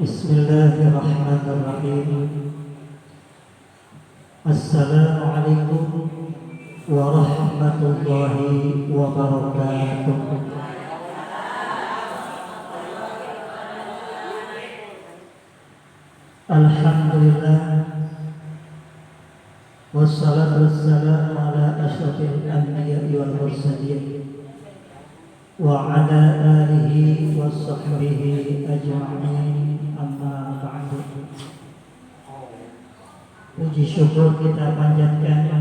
Bismillahirrahmanirrahim. Assalamualaikum warahmatullahi wabarakatuh. Alhamdulillah, wassalatu wassalamu ala asyrafil anbiya'i wal mursalin wa ala alihi wa sahbihi ajma'in, amma ba'du. Puji syukur kita panjatkan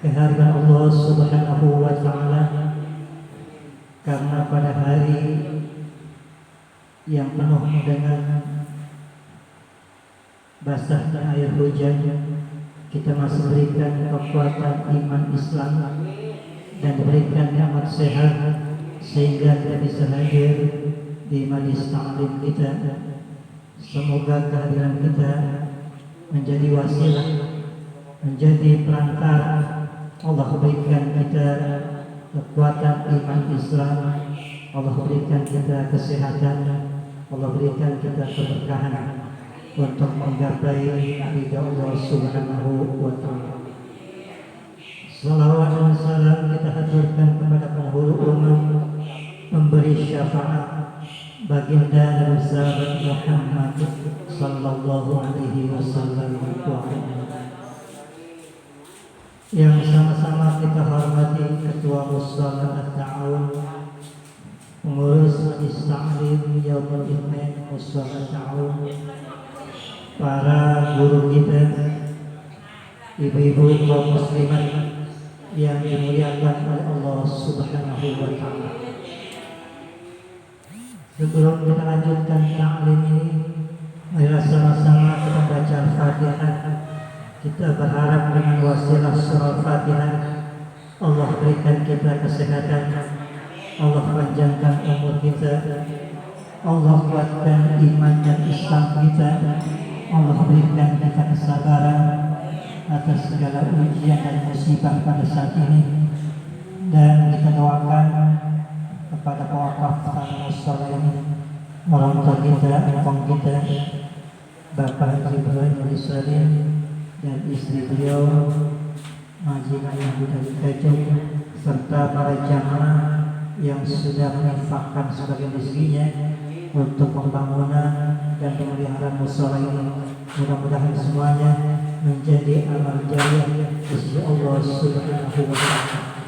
kehadirat Allah Subhanahu wa ta'ala, karena pada hari yang penuh dengan basahnya air hujan, kita masih berikan kekuatan iman Islam dan diberikan nikmat sehat sehingga kita bisa hadir di majelis ta'lim kita. Semoga kehadiran kita menjadi wasilah, menjadi perantara Allah berikan kita kekuatan iman Islam, Allah berikan kita kesehatan, Allah berikan kita keberkahan untuk menggapai ridha Allah Subhanahu wa ta'ala. Salawat dan salam kita haturkan kepada penghulu umat, memberi syafaat baginda dan sahabat Muhammad sallallahu alaihi wasallam, yang sama-sama kita hormati Ketua Musyawarah At-Ta'awun, pengurus Majelis Ta'lim Yaumul Ithnain Musyawarah At-Ta'awun, para guru kita, ibu-ibu kaum muslimat yang dimuliakan oleh Allah Subhanahu wa ta'ala. Sebelum kita lanjutkan ta'lim ini, marilah sama-sama kita baca Al-Fatihah. Kita berharap dengan wasilah surah Al-Fatihah Allah berikan kita kesehatan, Allah panjangkan umur kita, Allah kuatkan iman dan Islam kita, Allah berikan kita kesabaran atas segala ujian dan musibah pada saat ini. Dan kita doakan kepada pewakaf tanah musyawarah ini, orang tua kita, engkong kita, Bapak Haji Ibrahim Salim dan istri beliau majikan yang sudah dikajak, serta para jamaah yang sudah menginfakkan sebagian rezekinya untuk pembangunan dan pemeliharaan musyawarah ini. Mudah-mudahan semuanya menjadi amal jariah di sisi Allah Subhanahu wa ta'ala.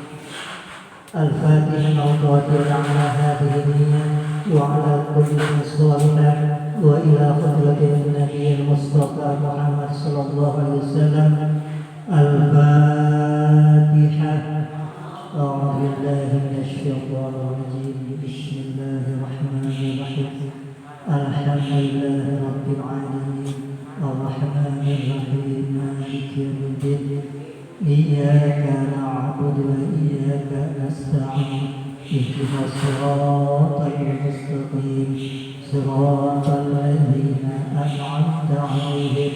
Al-Fatihah. Mawdu'atul ala hadhihi niyyah wa ala kulli muslimin wa ila hadratin Nabi Mustafa Muhammad sallallahu alaihi wasallam. Al-Fatihah. A'udzu billahi minasy syaithanir rajim. Bismillahirrahmanirrahim. Alhamdulillahi rabbil alamin. Ar-Rahmanir Rahim. Maliki yaumiddin. Iyyaka na'budu wa iyyaka nasta'in. Ihdinas siratal mustaqim. Siratal ladzina an'amta 'alaihim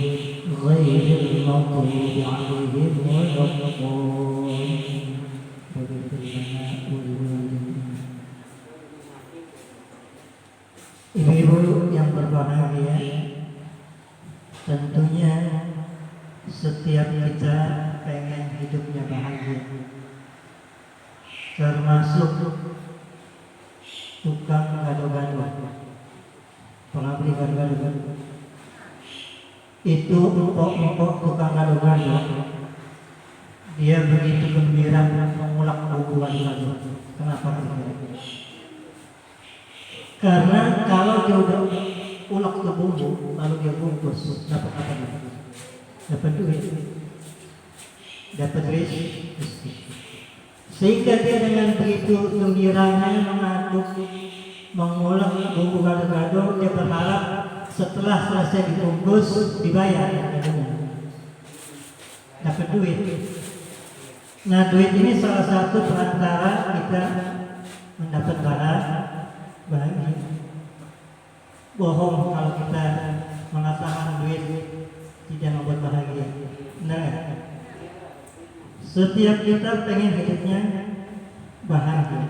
ghairil maghdubi 'alaihim waladdallin. Ibu-ibu yang berbahagia, tentunya setiap kita pengen hidupnya bahagia, termasuk tukang gado-gado. Pernah beli gado-gado? Itu empok-empok tukang gado-gado, dia begitu gembira mengulak bumbu gado-gado. Kenapa begitu? Karena kalau dia udah ulek ke bumbu, lalu dia bungkus, dapat apa? Dapat duit, dapat rezeki. Sehingga dia dengan begitu gembiranya mengaduk, mengulek bumbu gado-gado, dia berharap setelah selesai dibungkus dibayar, dapat duit. Nah, duit ini salah satu perantara kita mendapat bahagia. Bohong kalau kita mengatakan duit tidak membuat bahagia. Nah, setiap kita pengen hidupnya bahagia.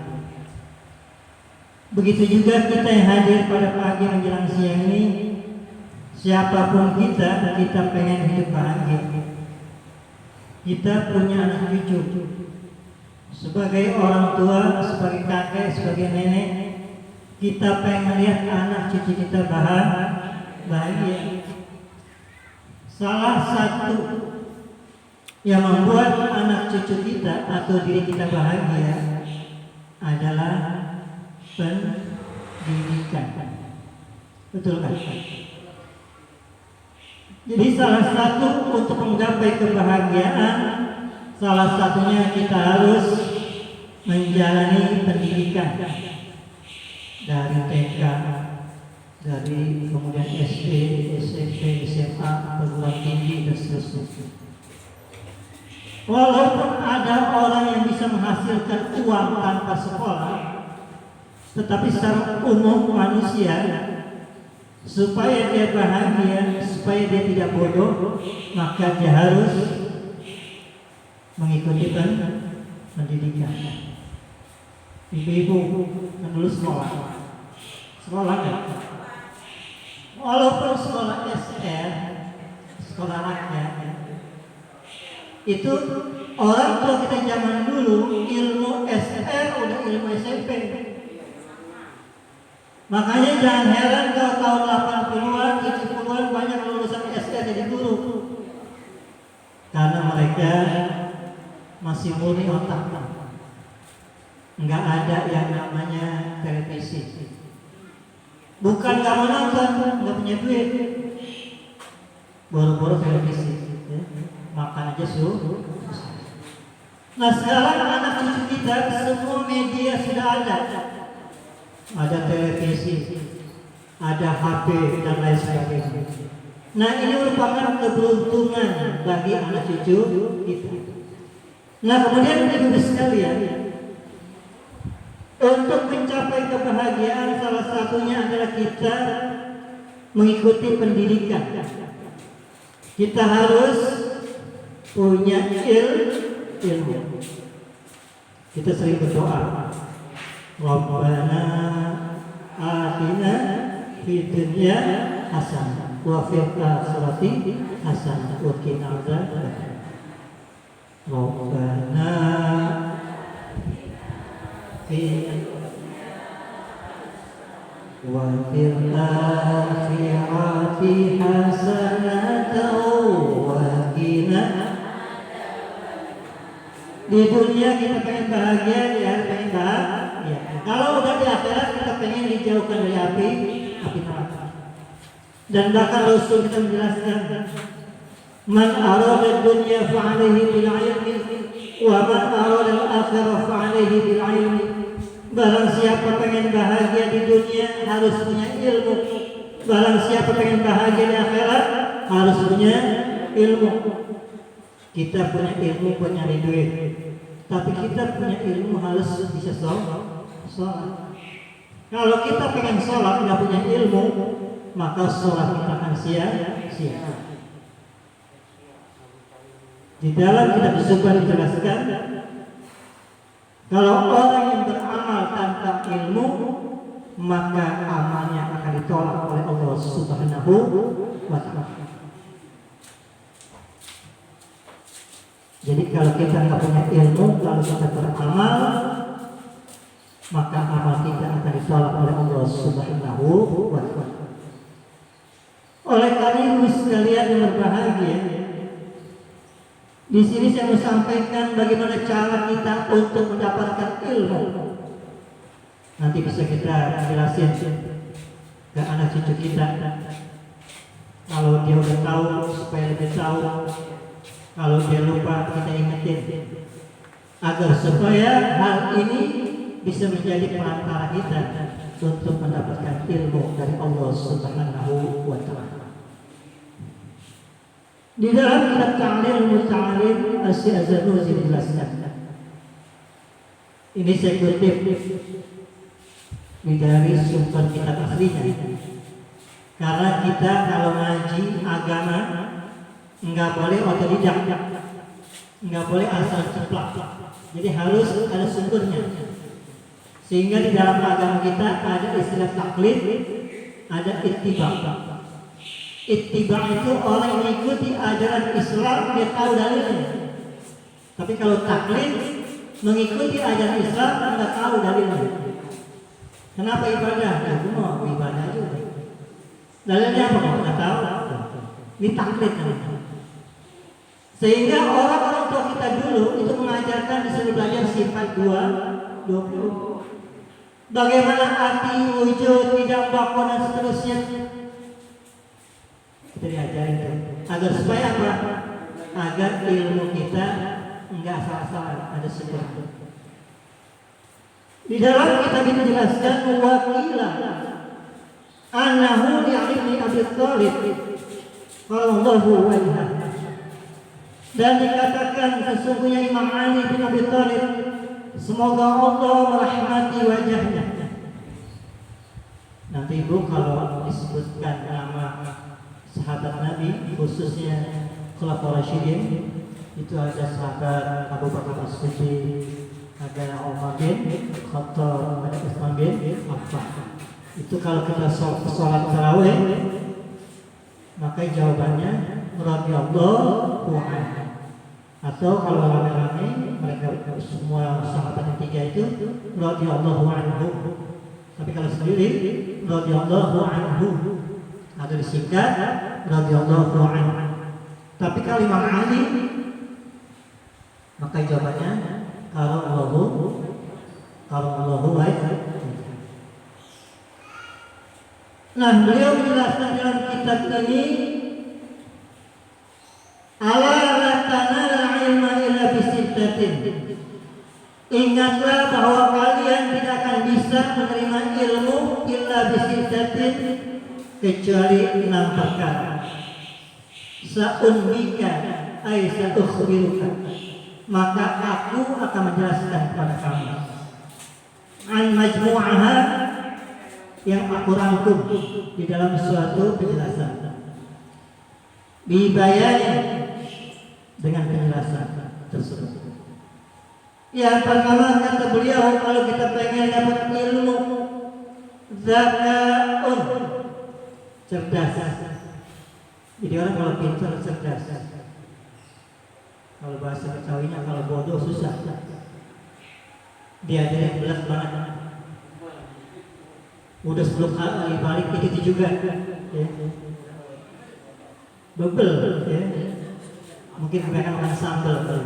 Begitu juga kita yang hadir pada pagi menjelang siang ini, siapapun kita pengen hidup bahagia. Kita punya anak cucu. Sebagai orang tua, sebagai kakek, sebagai nenek, kita pengen lihat anak cucu kita bahagia. Salah satu yang membuat anak cucu kita atau diri kita bahagia adalah pendidikan. Betul kan? Jadi salah satu untuk menggapai kebahagiaan, salah satunya kita harus menjalani pendidikan dari TK, dari kemudian SD, SMP, SMA, perguruan tinggi dan seterusnya. Walaupun ada orang yang bisa menghasilkan uang tanpa sekolah, tetapi secara umum manusia, supaya dia bahagia, supaya dia tidak bodoh, maka dia harus mengikuti pendidikan. Ibu-ibu kan dulu sekolah kan? Walaupun sekolah SR, sekolah rakyat, itu orang tua kita zaman dulu ilmu SR udah ilmu SMP. Makanya jangan heran kalau tahun 80-an, 70-an banyak lulusan SR jadi guru. Karena mereka masih murni otak. Enggak ada yang namanya televisi. Bukan gak mau nonton, gak punya duit, boro-boro televisi, ya. Makan aja suruh. Nah sekarang anak cucu kita semua media sudah ada. Ada televisi, ada HP dan lain sebagainya. Nah ini merupakan keberuntungan bagi anak cucu kita. Nah kemudian ibu sekalian, untuk mencapai kebahagiaan salah satunya adalah kita mengikuti pendidikan. Kita harus punya ilmu. Kita sering berdoa, Rabbana atina fid dunya hasanah wa fil akhirati hasanah wa qina adzabannar. Rabbana wa fil akhirati hasanatan wa qina. Di dunia kita pengen bahagia, di akhirat pengen bahagia. Kalau udah di akhirat kita pengen dijauhkan dari api neraka. Dan bahkan Rasul kita menjelaskan, man arada dunya fa'alaihi bil ilmi wa man arada al-akhirah fa'alaihi bil ilmi. Barang siapa pengen bahagia di dunia harus punya ilmu. Barang siapa pengen bahagia di akhirat harus punya ilmu. Kita punya ilmu buat nyari duit, tapi kita punya ilmu harus bisa sholat. Kalau kita pengen sholat nggak punya ilmu, maka sholat kita akan sia-sia. Di dalam kitab Zuhud dijelaskan, kalau orang yang beramal tanpa ilmu, maka amalnya akan ditolak oleh Allah Subhanahu wa Ta'ala. Jadi kalau kita nggak punya ilmu, kalau kita beramal, maka amal kita akan ditolak oleh Allah Subhanahu wa Ta'ala. Oleh karena itu sekalian yang berbahagia, di sini saya mau sampaikan bagaimana cara kita untuk mendapatkan ilmu. Nanti bisa kita jelasin ke anak cucu kita. Kalau dia udah tahu, supaya lebih tahu. Kalau dia lupa, kita ingetin agar supaya hal ini bisa menjadi perantara kita untuk mendapatkan ilmu dari Allah Subhanahu wa Ta'ala. Di dalam kitab Ta'lim Muta'alim Asy-Syazanusi dijelaskan. Ini saya kutip dari sumber kitab aslinya. Karena kita kalau ngaji agama nggak boleh otodidak, nggak boleh asal ceplak. Jadi harus ada sumbernya. Sehingga di dalam agama kita ada istilah taklid, ada ittiba. Ittiba itu orang yang mengikuti ajaran Islam, dia tahu dalilnya. Tapi kalau taklid, mengikuti ajaran Islam, enggak tahu dalilnya. Kenapa ibadah? Ya, aku mau ibadah juga. Dalilnya apa? Enggak tahu. Ini taklid namanya. Sehingga orang-orang tua kita dulu itu mengajarkan disuruh belajar sifat 20. Bagaimana arti, wujud, tidak, bakon dan seterusnya. Kita diajarin agar supaya apa? Agar ilmu kita enggak salah-salah, ada sebab. Di dalam kitab itu dijelaskan wakila annahu li'ibni Abi Thalib qallallahu wajhah, dan dikatakan sesungguhnya Imam Ali bin Abi Thalib semoga Allah merahmati wajahnya. Nanti Ibu kalau disebutkan nama sahabat Nabi khususnya Khulafaur Rasyidin, itu ada sahabat Abu Bakar As-Siddiq, ada Umar bin Khattab, ada Utsman bin Affan. Itu kalau kita sholat tarawih, maka jawabannya radhiyallahu anhu. Atau kalau rame-rame mereka semua sahabat yang tiga itu radhiyallahu anhu. Tapi kalau sendiri radhiyallahu anhu atau disingkat radhiyallahu anhu. Tapi kalau Imam Ali, maka jawabannya kalau Allahu wajib. Nah, beliau menjelaskan dalam kitab ini, ala la tanala ilma illa bisittatin. Ingatlah bahwa kalian tidak akan bisa menerima ilmu illa bisittatin kecuali 6 perkara. Sa'ummika ay sa'ukhbiruka, maka aku akan menjelaskan kepada kamu. An majmu'aha, yang aku rangkum di dalam suatu penjelasan. Bibayani, dengan penjelasan tersebut. Yang pertama kata beliau, kalau kita pengen dapat ilmu, zakaun, cerdas. Jadi orang kalau pintar cerdas. Kalau bahasa Betawinya kalau bodoh susah. Dia ada yang belas banget. Udah 10 kali balik itu juga, ya. Bebel, ya. Mungkin mereka makan sambal, ya.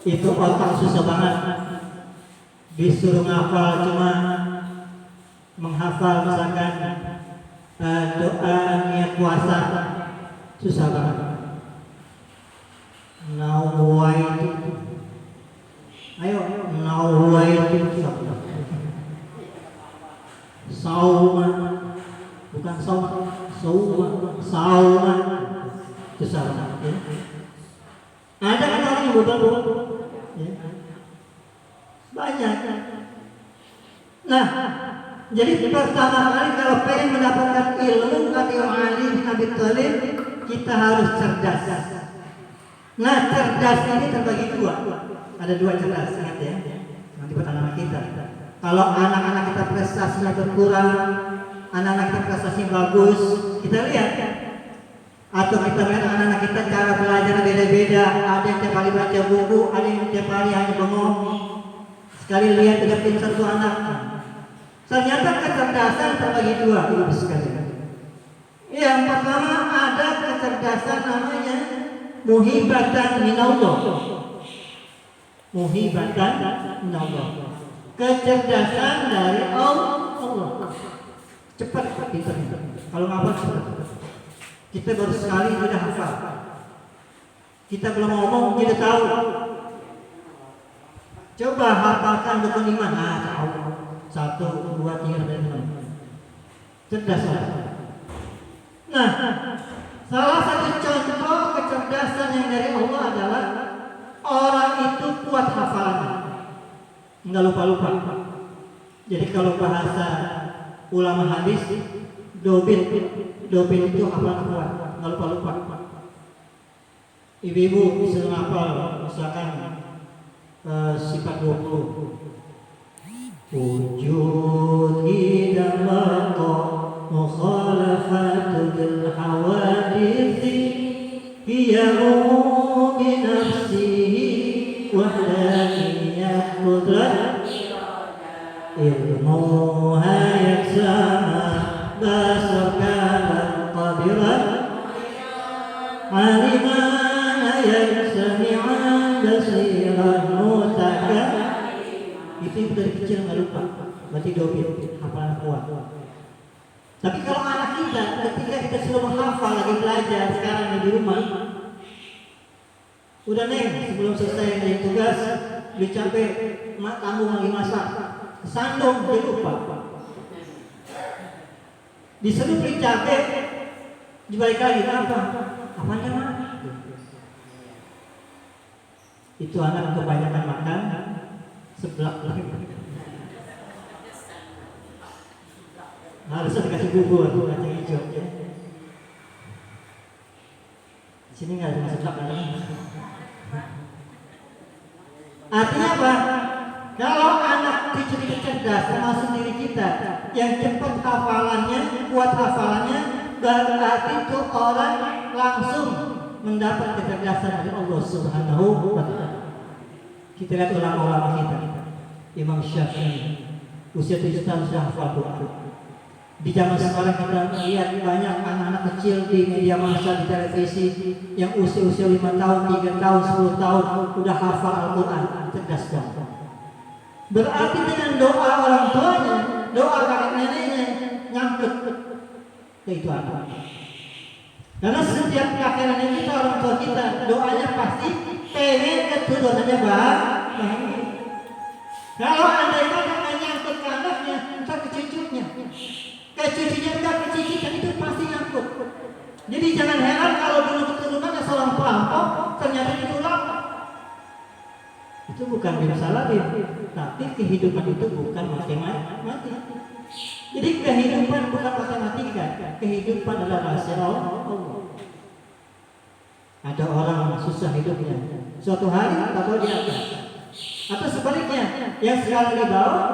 Itu otak susah banget. Disuruh ngafal cuma menghafal misalkan doa niat puasa, susah banget. Nawaitu, ayo nawaitu sauman, bukan sauman, sauman, susah banget, ya. Ada kan orang yang bebel, ya. Banyak. Nah, jadi pertama kali kalau pengen mendapatkan ilmu kata Imam Ali bin Abi Thalib, kita harus cerdas. Nah, cerdas ini terbagi 2. Ada 2 cerdas, ingat ya. Nanti buat anak kita. Kalau anak-anak kita prestasinya berkurang, anak-anak kita prestasinya bagus, kita lihat. Atau kita lihat anak-anak kita cara belajar beda-beda. Ada yang tiap kali baca buku, ada yang tiap kali hanya bengong. Sekali lihat tidak pintar tuh anak. Ternyata kecerdasan terbagi 2, Ibu sekalian. Yang pertama ada kecerdasan namanya muhibatan minallah. Muhibatan minallah. Kecerdasan dari Allah. Cepat pintarnya. Kalau ngapal cepat. Kita baru sekali sudah hafal. Kita belum ngomong kita tahu. Coba hafalkan rukun iman. Nah, tahu. 1, 2, 3, 4, 5. Cerdas lah. Nah, salah satu contoh kecerdasan yang dari Allah adalah orang itu kuat hafalannya, nggak lupa-lupa. Jadi kalau bahasa ulama hadis, dobin itu hafalan kuat, nggak lupa-lupa. Ibu-ibu bisa ngapal misalkan sifat 20. wujud idam laqa mukhalafatu bil hawadisi hiya bi nafsihi wahdaniyat qudrat ilmuha yaksama basarkalan qadiran alimana yaksami'an basiran mutakan. Itu dari kecil nggak lupa, berarti dobit, hafalan kuat. Tapi kalau anak kita, ketika kita sudah menghafal lagi belajar sekarang di rumah, udah neng sebelum selesai dari tugas, beli capek, mak tanggung lagi masak, sandung dia lupa. Disuruh beli capek, dibalik lagi apa? Apanya mak? Itu anak kebanyakan makan seblak lagi. Harusnya dikasih bubur kacang hijau ya. Di sini nggak ada seblak lagi. Artinya apa? Kalau anak cucu kita cerdas, termasuk diri kita yang cepat hafalannya, kuat hafalannya, berarti itu orang langsung mendapat kecerdasan dari Allah Subhanahu wa Ta'ala. Kita lihat ulama-ulama kita, Imam Syafi'i, usia 7 tahun sudah hafal Quran. Di zaman sekarang kita lihat banyak anak-anak kecil di media massa, di televisi, yang usia-usia 5 tahun, 3 tahun, 10 tahun sudah hafal Al-Quran, cerdas banget. Berarti dengan doa orang tuanya, doa kakek neneknya, nyangkut ke itu anak. Karena setiap kakek nenek kita, orang tua kita, doanya pasti pengen keturunannya bahagia. Kalau anda itu akan nyangkut ke anaknya, entah ke cucunya, entah ke cicitnya, itu pasti nyangkut. Jadi jangan heran kalau dulu keturunannya seorang perampok, ternyata ditulang. Itu bukan bisalabim, tapi kehidupan itu bukan matematika. Jadi kehidupan bukan matematika, kehidupan adalah rahasia Allah. Ada orang susah hidupnya, suatu hari atau di atas, atau sebaliknya, yang sekarang di bawah,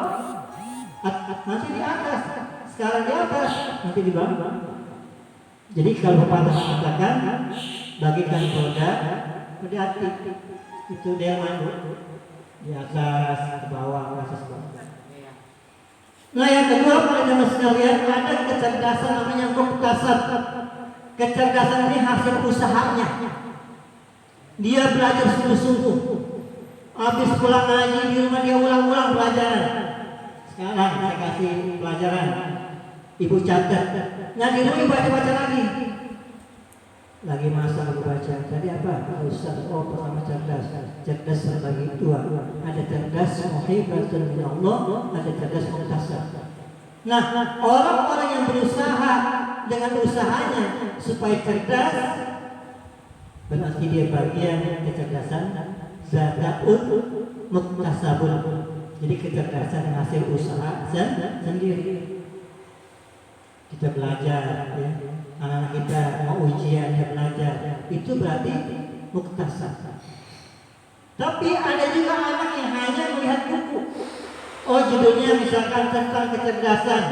nanti di atas, sekarang di atas, nanti di bawah. Jadi kalau pepatah mengatakan, bagikan roda, hati, itu dia malu di atas, ke bawah, ke atas, ke bawah. Nah yang kedua, para jemaah sekalian, ada kecerdasan namanya muktasab. Kecerdasan ini hasil usahanya. Dia belajar sungguh-sungguh. Habis pulang ngaji di rumah dia ulang-ulang pelajaran. Sekarang saya kasih pelajaran, ibu catat. Nah di rumah ibu baca lagi. Lagi masa ibu baca. Tadi apa? Ustaz, oh pertama cerdas. Cerdas terbagi dua. Ada cerdas muhibatun min Allah, ada cerdas muktasab. Nah, orang-orang yang berusaha dengan usahanya supaya cerdas, berarti dia bagian kecerdasan zataun muktasabun. Jadi kecerdasan hasil usaha sendiri. Kita belajar, ya. Anak-anak kita mau ujian, dia belajar. Itu berarti muktasab. Tapi ada juga anak yang hanya melihat buku. Oh judulnya misalkan tentang kecerdasan.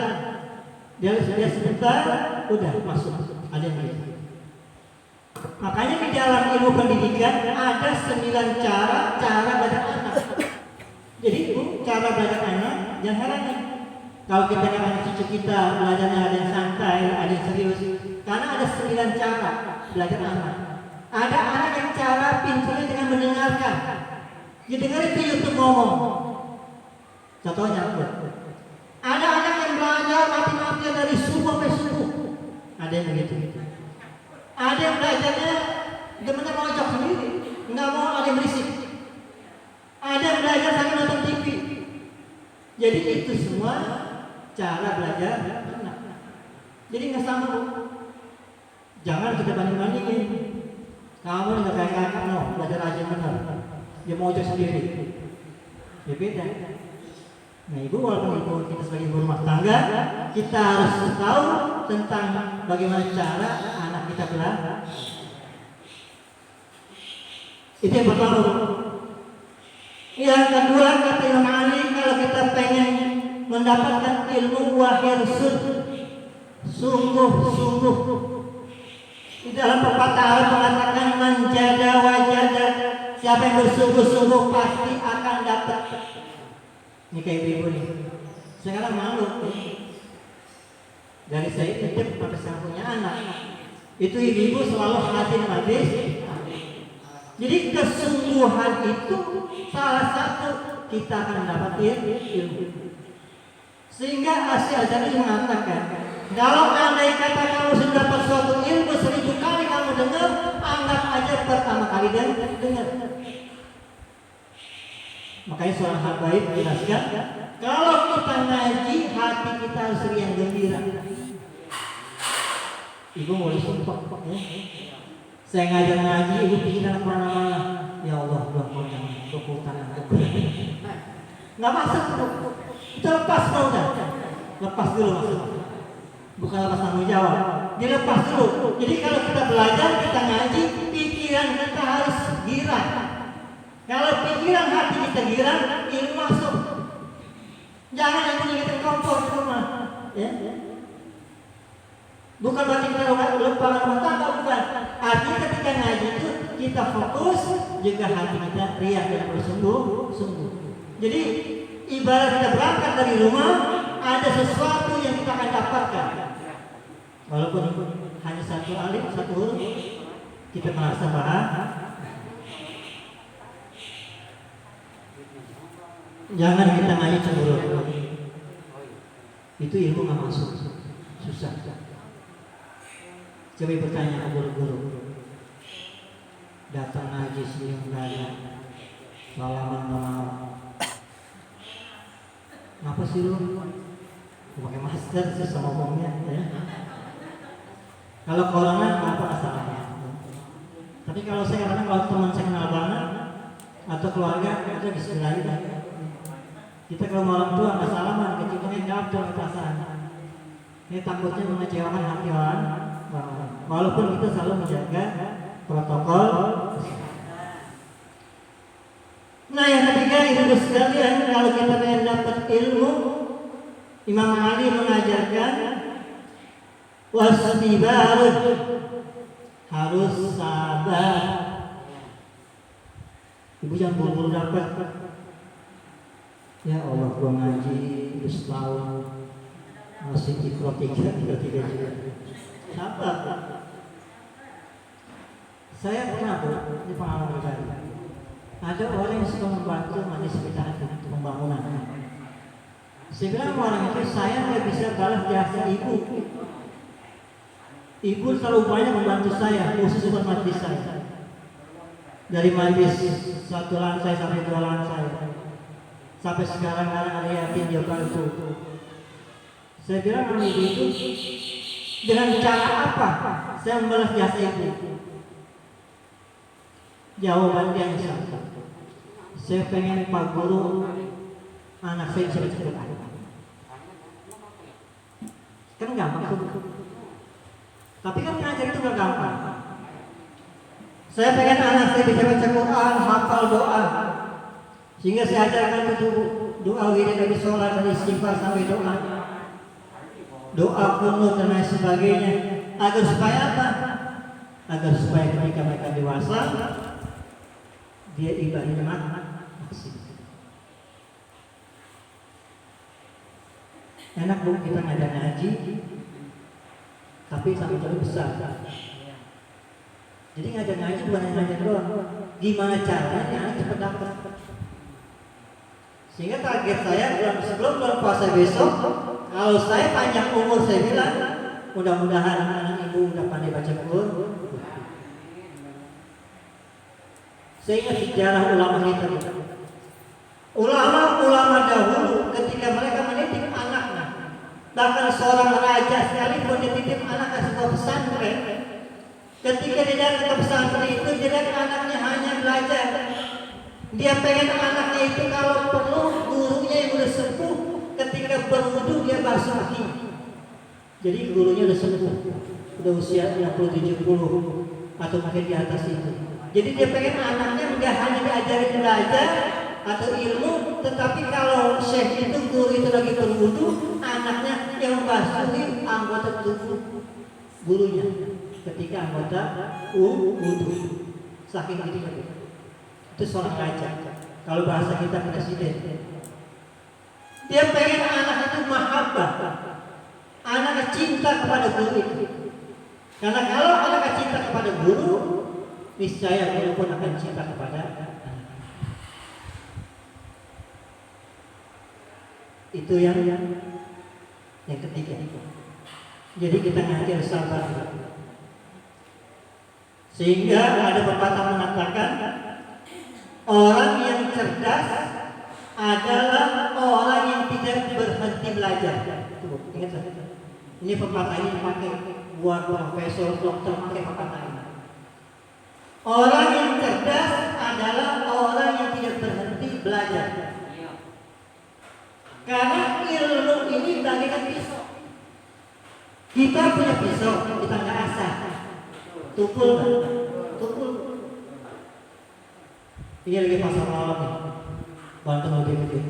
Dia sebentar, udah masuk. Ada yang gitu. Makanya di dalam ilmu pendidikan ada 9 cara belajar anak. Jadi itu cara belajar anak, jangan heran nih. Kalau kita dengan cucu kita belajarnya ada yang santai, ada yang serius. Karena ada 9 cara belajar anak. Ada anak yang cara pintarnya dengan mendengarkan. Dia dengar itu YouTube ngomong. Contohnya apa? Ada anak yang belajar matematika dari subuh sampai subuh. Ada yang begitu. Ada yang belajarnya demennya mojok sendiri, nggak mau ada yang berisik. Ada yang belajar sambil nonton TV. Jadi itu semua cara belajar anak. Jadi nggak sama. Jangan kita banding-bandingin. Kamu nggak kayak kakak, no, belajar aja benar. Dia mojok sendiri. Ya beda. Nah ibu, walaupun ibu kita sebagai ibu rumah tangga, kita harus tahu tentang bagaimana cara anak kita belajar. Itu yang pertama. Yang kedua, kata Imam Ali, kalau kita pengen mendapatkan ilmu wahirsun, sungguh-sungguh. Di dalam pepatah Arab mengatakan manjada wajada, siapa yang bersungguh-sungguh pasti akan dapat. Ini kayak ibu nih. Sekarang malu. Dari saya titip sampai saya punya anak. Itu ibu selalu hadir majlis. Jadi kesungguhan itu salah satu kita akan dapat ilmu. Sehingga Asy Azhari mengatakan, kalau andai kata kamu sudah dapat suatu ilmu 1000 kali kamu dengar, anggap aja pertama kali dengar. Makanya seorang habaib menjelaskan, kalau kita ngaji hati kita harus riang gembira. Ibu mau disumpah, ya? Saya ngajar ngaji, ibu pikiran kemana-mana. Ya Allah, jangan berputar aku. Nggak masuk, itu lepas kau udah. Lepas dulu maksudnya. Bukan lepas tanggung jawab. Dilepas dulu. Jadi kalau kita belajar, kita ngaji, pikiran kita harus girang. Kalau pikiran hati kita girang, ilmu masuk. Jangan yang punya kita kompor di rumah. Ya? Bukan berarti kita lupa rumah tangga, bukan. Artinya ketika ngaji itu kita fokus, juga hati kita riang dan bersungguh-sungguh. Jadi ibarat kita berangkat dari rumah, ada sesuatu yang kita akan dapatkan. Walaupun hanya satu alif, satu huruf, kita merasa bahagia. Jangan kita ngaji cemburu. Itu ilmu nggak masuk, susah. Coba bertanya ke guru-guru. Datang ngaji siang dari salaman mau. Ngapa sih lu? Pakai masker sih sama ngomongnya. Ya. Kalau corona apa masalahnya? Tapi kalau saya kadang kalau teman saya kenal banget atau keluarga kita bismillah. Kita kalau malam tua nggak salaman, kecilnya jawab dengan perasaan. Ini takutnya mengecewakan hati orang. Walaupun kita selalu menjaga protokol. Nah yang ketiga ibu sekalian, kalau kita ingin dapat ilmu, Imam Ali mengajarkan wasdibarud, harus sabar. Ibu jangan buru-buru dapat. Ya Allah, gua ngaji setahun masih ikro 3 juga. Sabar. Saya pernah di pengalaman saya. Ada orang yang suka membantu majelis bid'ah untuk pembangunan. Saya bilang orang itu, saya nggak bisa balas jasa ibu. Ibu terlalu banyak membantu saya, khusus buat majelis saya. Dari majelis 1 lantai sampai 2 lantai. Sampai sekarang ada yatim dia bantu. Saya bilang sama ibu itu, dengan cara apa saya membalas jasa ibu? Jawaban dia misalnya, saya pengen Pak Guru anak saya bisa cepat. Kan gampang tuh. Tapi kan ngajar itu nggak gampang. Saya pengen anak saya bisa baca Quran, hafal doa. Sehingga saya ajarkan itu doa wirid dari sholat, dari istighfar sampai doa. Doa kunut dan lain sebagainya. Agar supaya apa? Agar supaya ketika mereka dewasa, dia ibadahnya maksimal. Enak bu kita ngajar ngaji, tapi tanggung jawab besar. Jadi ngajar ngaji bukan hanya ngajar doang. Gimana caranya cepat dapat? Sehingga target saya sebelum bulan puasa besok, kalau saya panjang umur, saya bilang mudah-mudahan anak ibu udah pandai baca Quran. Sehingga sejarah ulama kita, ulama dahulu ketika mereka mendidik anaknya, bahkan seorang raja sekalipun dititip anak ke sebuah pesantren, ketika dia datang ke pesantren itu dia lihat anaknya hanya belajar. Dia pengen anaknya itu kalau perlu gurunya yang udah sepuh ketika berwudu dia basuh kaki. Jadi gurunya udah sepuh, udah usia 60-70 atau mungkin di atas itu. Jadi dia pengen anaknya nggak hanya diajarin belajar, atau ilmu, tetapi kalau syekh itu, guru itu lagi berwudu, anaknya yang membasuhi anggota tubuh gurunya ketika anggota wudu. Saking gitu. Itu seorang raja. Kalau bahasa kita presiden. Dia pengen anak itu mahabbah, anak cinta kepada guru itu. Karena kalau anak cinta kepada guru, niscaya guru pun akan cinta kepada anak. Itu yang ketiga. Jadi kita ngaji harus sabar. Sehingga ada pepatah mengatakan orang yang cerdas adalah orang yang tidak berhenti belajar. Tuh, ingat saja. Ini pepatah ini dipakai buat profesor, dokter, pakai pepatah ini. Orang yang cerdas adalah orang yang tidak berhenti belajar. Karena ilmu ini bagaikan pisau. Kita punya pisau, kita nggak asah. Tukul. Ini lagi pasar malam nih. Bantu mobil gede.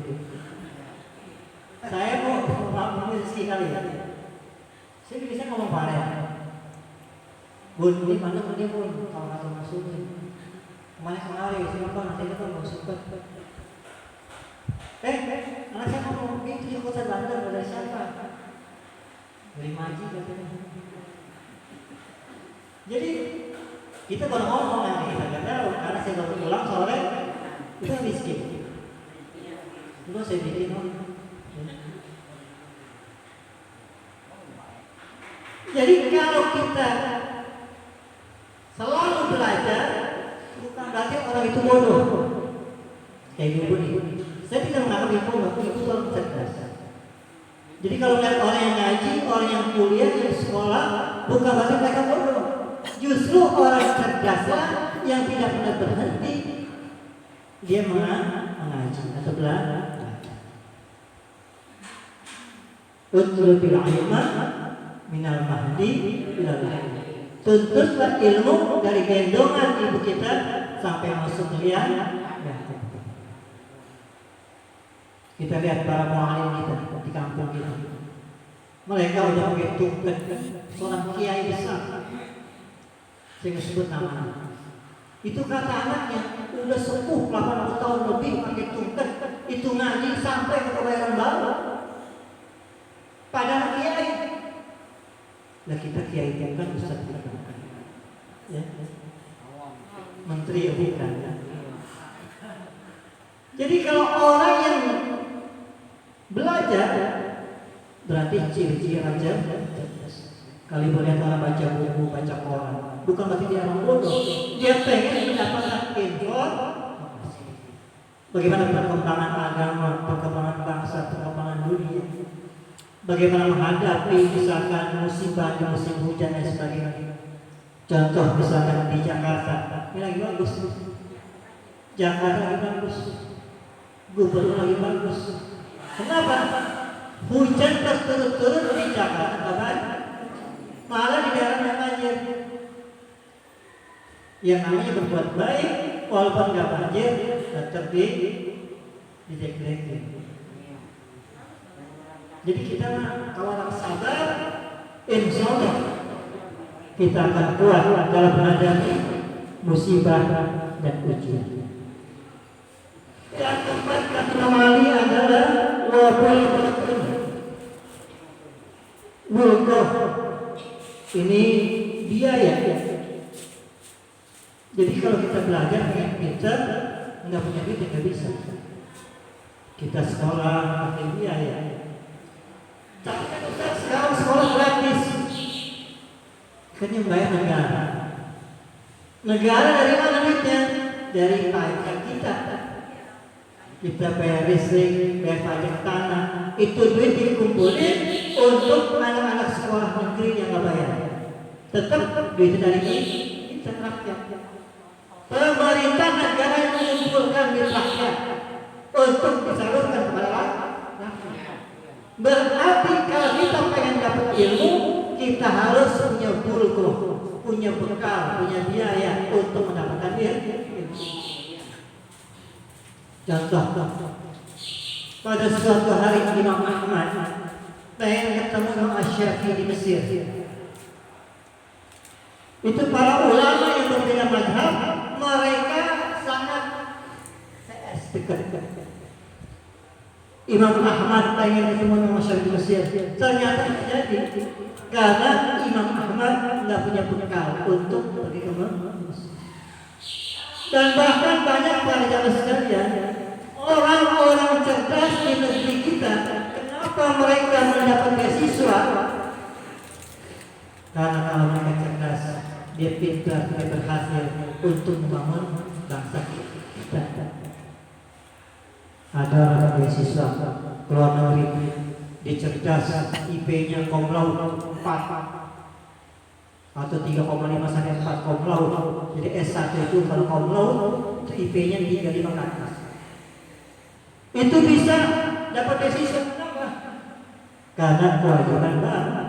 Saya mau rezeki kali ya. Saya bisa ngomong pare. Bun, ini mana bun? Kalau kata masuknya. Kemana siapa nanti kita mau suka. Anak saya ngomong itu di kota Bandar dari siapa? Dari Maji katanya. Jadi kita baru ngomong nanti kita nggak tahu karena saya baru pulang sore itu miskin. Itu saya bikin Jadi kalau kita selalu belajar, bukan berarti orang itu bodoh. Kayak ibu nih. Saya tidak menganggap ibu itu orang cerdas. Jadi kalau lihat orang yang ngaji, orang yang kuliah, yang sekolah, bukan berarti mereka bodoh. Justru orang cerdaslah yang tidak pernah berhenti dia mengaji atau belajar. Utlul bil ilma minal mahdi ilal lahdi. Tuntutlah ilmu dari gendongan ibu kita sampai masuk liang. Kita lihat para muallim kita di kampung kita. Mereka udah pakai tungkat, seorang kiai besar. Saya sebut namanya. Itu kata anaknya udah sepuh 80 tahun lebih pakai tungkat, itu ngaji sampai ke Kebayoran Baru. Padahal kiai. Nah kita kiai kan ustaz kita kan. Ya. Menteri ya bukan. Jadi kalau orang yang belajar berarti ciri-ciri aja. Kali melihat orang baca buku, baca koran, bukan berarti dia orang bodoh. Dia pengen mendapatkan informasi. Bagaimana perkembangan agama, perkembangan bangsa, perkembangan dunia. Bagaimana menghadapi misalkan musibah di musim hujan dan sebagainya. Contoh misalkan di Jakarta, ini lagi bagus. Jakarta lagi bagus. Gubernur lagi bagus. Kenapa? Hujan berturut-turut di Jakarta, malah di daerah yang banjir. Yang namanya berbuat baik, walaupun nggak banjir, tetap dijek-jekin. Jadi kita kalau harus sabar, insya Allah kita akan kuat dalam menghadapi musibah dan ujian. Yang keempat kali adalah wabul ini biaya. Jadi kalau kita belajar kita nggak punya duit nggak bisa. Kita sekolah pakai biaya. Tapi kita sekarang sekolah gratis. Kan yang bayar negara. Negara dari mana duitnya? Dari pajak kita. Kita bayar listrik, bayar pajak tanah. Itu duit dikumpulin untuk anak-anak sekolah negeri yang nggak bayar. Tetap duit dari kita rakyat. Pemerintah negara yang mengumpulkan duit rakyat untuk disalurkan kepada rakyat. Berarti kalau kita pengen dapat ilmu, kita harus punya bulgo, punya bekal, punya biaya untuk mendapatkan ilmu. Contoh, pada suatu hari Imam Ahmad pengen ketemu dengan Asy-Syafi'i di Mesir. Itu para ulama yang berbeda mazhab, mereka sangat dekat. Imam Ahmad pengen ketemu dengan Asy-Syafi'i di Mesir, ternyata tidak jadi karena Imam Ahmad tidak punya bekal untuk pergi ke Mesir. Dan bahkan banyak para jamaah sekalian, orang-orang cerdas di negeri kita, kenapa mereka mendapat beasiswa? Karena kalau mereka cerdas, dia pintar, dia berhasil untuk membangun bangsa kita. Ada orang beasiswa keluar negeri, dia cerdas, IP-nya cum laude 4 atau 3,5 sampai 4 cum laude. Jadi S1 itu kalau cum laude itu IP-nya 3,5 ke atas. Itu bisa dapat beasiswa. Kenapa? Karena kewajiban banget.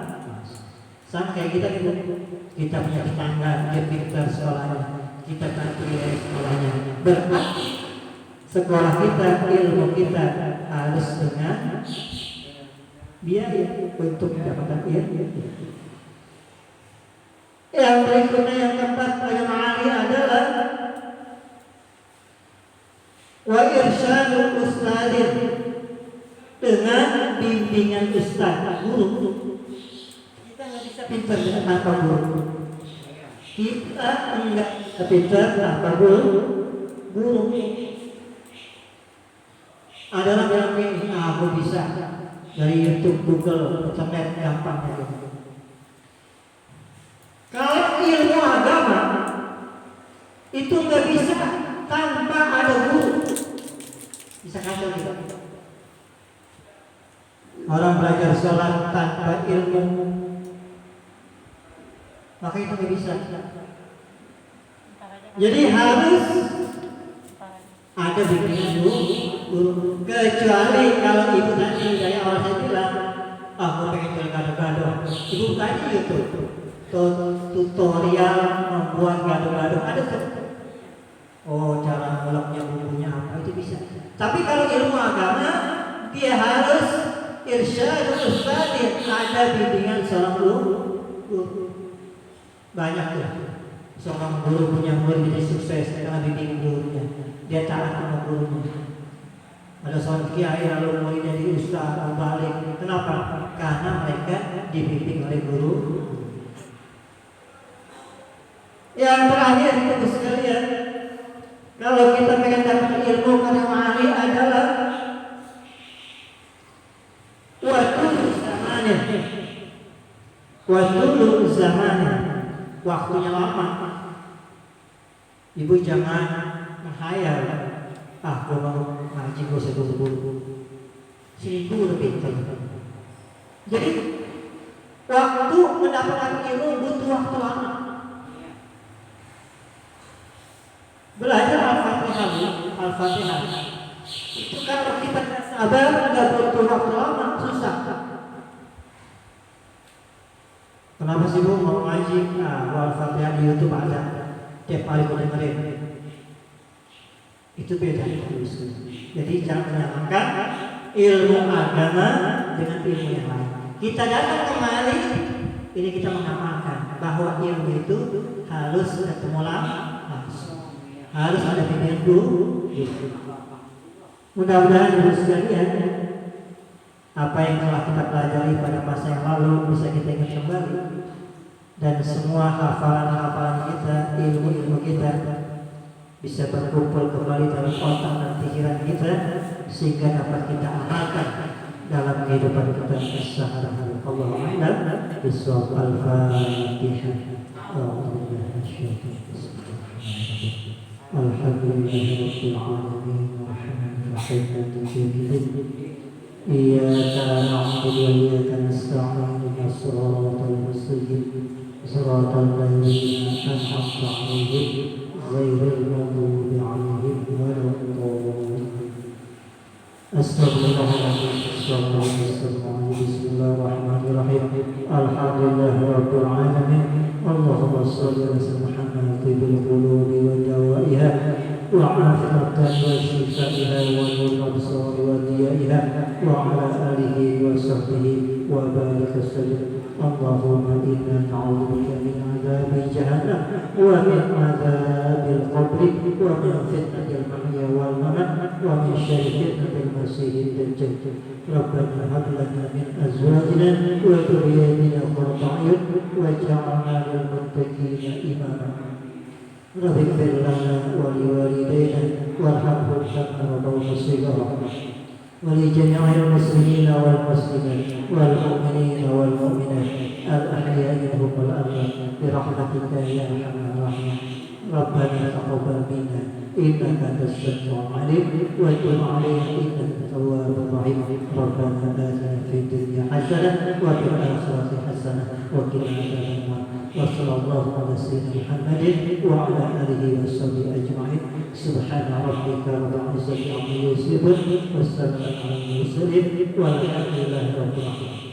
Sama kayak kita punya tetangga, dia pintar sekolahnya, kita bantu dia sekolahnya. Berarti sekolah kita, ilmu kita harus dengan biaya untuk mendapatkan ilmu. Yang berikutnya yang keempat yang Ali adalah wa irsyadul ustadzin, dengan bimbingan ustaz, guru. Kita nggak bisa pintar dengan tanpa guru. Kita enggak bisa pintar tanpa guru. Adalah bilang ini, aku bisa dari YouTube, Google, internet gampang aja. Kalau ilmu agama itu nggak bisa tanpa ada guru. Bisa kacau kita. Orang belajar sholat tanpa ilmu, maka itu nggak bisa. Jadi harus ada bimbingan guru. Kecuali kalau ibu tadi dari awal saya bilang, aku pengen jual gado-gado, ibu tadi YouTube tutorial membuat gado-gado ada tuh. Oh, cara nguleknya bumbunya apa itu bisa. Tapi kalau ilmu agama dia harus irsyadul ustadzin, ada bimbingan seorang guru. Banyak tuh. Seorang guru punya murid jadi sukses karena bimbingan gurunya. Dia taat sama gurunya. Ada seorang kiai lalu murid jadi ustaz balik. Kenapa? Karena mereka dibimbing oleh guru. Yang terakhir itu sekalian, kalau kita pengen dapat ilmu karena Ali adalah waktu zamannya, waktunya lama. Ibu jangan menghayal, aku mau ngaji gue seburu-buru, seminggu udah pintar. Jadi waktu mendapatkan ilmu butuh waktu lama. Belajar Al-Fatihah itu kalau kita tidak sabar, nggak butuh waktu lama, susah. Kenapa sih Bu mau ngaji? Al-Fatihah di YouTube ada, tiap hari kau dengerin. Itu beda. Jadi jangan menyamakan ilmu agama dengan ilmu yang lain. Kita datang kemari, ini kita mengamalkan bahwa ilmu itu harus ketemu langsung. Harus ada bimbingan guru. Mudah-mudahan ibu sekalian, apa yang telah kita pelajari pada masa yang lalu bisa kita ingat kembali, dan semua hafalan-hafalan kita, ilmu-ilmu kita bisa berkumpul kembali dalam otak dan pikiran kita sehingga dapat kita amalkan dalam kehidupan kita sehari-hari. Allahumma a'lam bishawab. Al-Fatihah. Alhamdulillahirabbil alamin arrahmanir rahim maliki yaumiddin iyyaka na'budu wa iyyaka nasta'in ihdinas siratal mustaqim siratal ladzina an'amta 'alaihim ghairil maghdubi 'alaihim waladdallin. Astaghfirullahaladzim. Bismillahirrahmanirrahim. Alhamdulillahirabbil alamin. Allahumma shalli ala Muhammad tibbil qulubi wa dawaiha wa afiat وشفائها ونور الأبصار وضيائها وعلى آله وصحبه وبارك وسلم. اللهم إنا نعوذ بك من عذاب جهنم ومن عذاب القبر ومن فتنة المحيا والممات ومن شر فتنة المسيح الدجال. ربنا هب لنا من أزواجنا وذرياتنا قرة أعين واجعلنا للمتقين إماما. رب اغفر لنا ولوالدينا وارحمهم كما ربونا صغارا ولجميع المسلمين والمسلمات والمؤمنين والمؤمنات الأحياء منهم والأموات برحمتك يا أرحم الراحمين. ربنا تقبل منا إنك أنت السميع العليم وتب علينا إنك التواب الرحيم. ربنا آتنا في الدنيا حسنة وفي الآخرة حسنة وقنا عذاب النار. وصلى الله على سيدنا محمد وعلى آله وصحبه أجمعين. سبحان ربك رب العزة عما يصفون والسلام على المرسلين والحمد لله رب العالمين.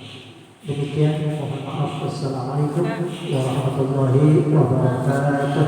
Demikian, mohon maaf. Wassalamualaikum warahmatullahi wabarakatuh.